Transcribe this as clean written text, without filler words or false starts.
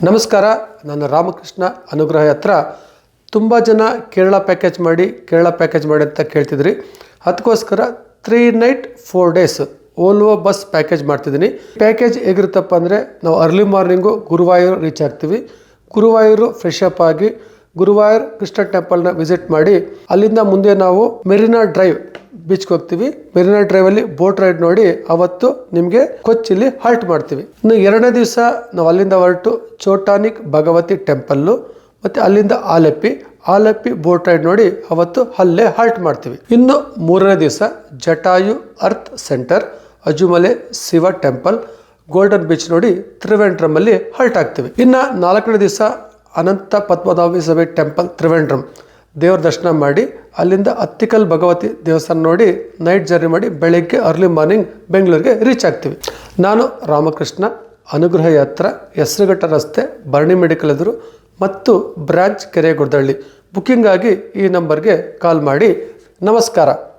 ನಮಸ್ಕಾರ, ನಾನು ರಾಮಕೃಷ್ಣ ಅನುಗ್ರಹ ಯಾತ್ರ. ತುಂಬ ಜನ ಕೇರಳ ಪ್ಯಾಕೇಜ್ ಮಾಡಿ ಅಂತ ಕೇಳ್ತಿದ್ರಿ. ಅದಕ್ಕೋಸ್ಕರ 3 night 4 days Volvo bus package ಮಾಡ್ತಿದ್ದೀನಿ. ಪ್ಯಾಕೇಜ್ ಹೇಗಿರುತ್ತಪ್ಪ ಅಂದರೆ, ನಾವು ಅರ್ಲಿ ಮಾರ್ನಿಂಗು ಗುರುವಾಯೂರು ರೀಚ್ ಆಗ್ತೀವಿ. ಗುರುವಾಯೂರು ಫ್ರೆಶ್ ಅಪ್ ಆಗಿ ಗುರುವಾಯೂರ್ ಕೃಷ್ಣ ಟೆಂಪಲ್ನ ವಿಸಿಟ್ ಮಾಡಿ ಅಲ್ಲಿಂದ ಮುಂದೆ ನಾವು ಮೆರಿನಾ ಡ್ರೈವ್ ಬೀಚ್ಗೆ ಹೋಗ್ತೀವಿ. ಮೆರಿನಾ ಡ್ರೈವಲ್ಲಿ ಬೋಟ್ ರೈಡ್ ನೋಡಿ ಅವತ್ತು ನಿಮಗೆ ಕೊಚ್ಚಿಲಿ ಹಾಲ್ಟ್ ಮಾಡ್ತೀವಿ. ಇನ್ನು 2ನೇ ದಿವಸ ನಾವು ಅಲ್ಲಿಂದ ಹೊರಟು ಚೋಟಾನಿಕ್ ಭಗವತಿ ಟೆಂಪಲ್ಲು ಮತ್ತು ಅಲ್ಲಿಂದ ಆಲಪ್ಪಿ ಬೋಟ್ ರೈಡ್ ನೋಡಿ ಅವತ್ತು ಅಲ್ಲೇ ಹಾಲ್ಟ್ ಮಾಡ್ತೀವಿ. ಇನ್ನು 3ನೇ ದಿವಸ Jatayu earth centre, Azhimala Shiva temple, golden beach ನೋಡಿ ತ್ರಿವೆಂಡ್ರಮಲ್ಲಿ ಹಾಲ್ಟ್ ಆಗ್ತೀವಿ. ಇನ್ನು 4ನೇ ದಿವಸ ಅನಂತ ಪದ್ಮನಾಭ ಸ್ವಾಮಿ ಟೆಂಪಲ್ ತ್ರಿವೆಂಡ್ರಮ್ ದೇವ್ರ ದರ್ಶನ ಮಾಡಿ ಅಲ್ಲಿಂದ ಅತ್ತಿಕಲ್ ಭಗವತಿ ದೇವಸ್ಥಾನ ನೋಡಿ ನೈಟ್ ಜರ್ನಿ ಮಾಡಿ ಬೆಳಗ್ಗೆ ಅರ್ಲಿ ಮಾರ್ನಿಂಗ್ ಬೆಂಗಳೂರಿಗೆ ರೀಚ್ ಆಗ್ತೀವಿ. ನಾನು ರಾಮಕೃಷ್ಣ ಅನುಗ್ರಹ ಯಾತ್ರ, ಹೆಸರುಘಟ್ಟ ರಸ್ತೆ, ಭರಣಿ ಮೆಡಿಕಲ್ ಎದುರು ಮತ್ತು ಬ್ರಾಂಚ್ ಕೆರೆ ಗುಡ್ದಳ್ಳಿ. ಬುಕ್ಕಿಂಗ್ ಆಗಿ ಈ ನಂಬರ್ಗೆ ಕಾಲ್ ಮಾಡಿ. ನಮಸ್ಕಾರ.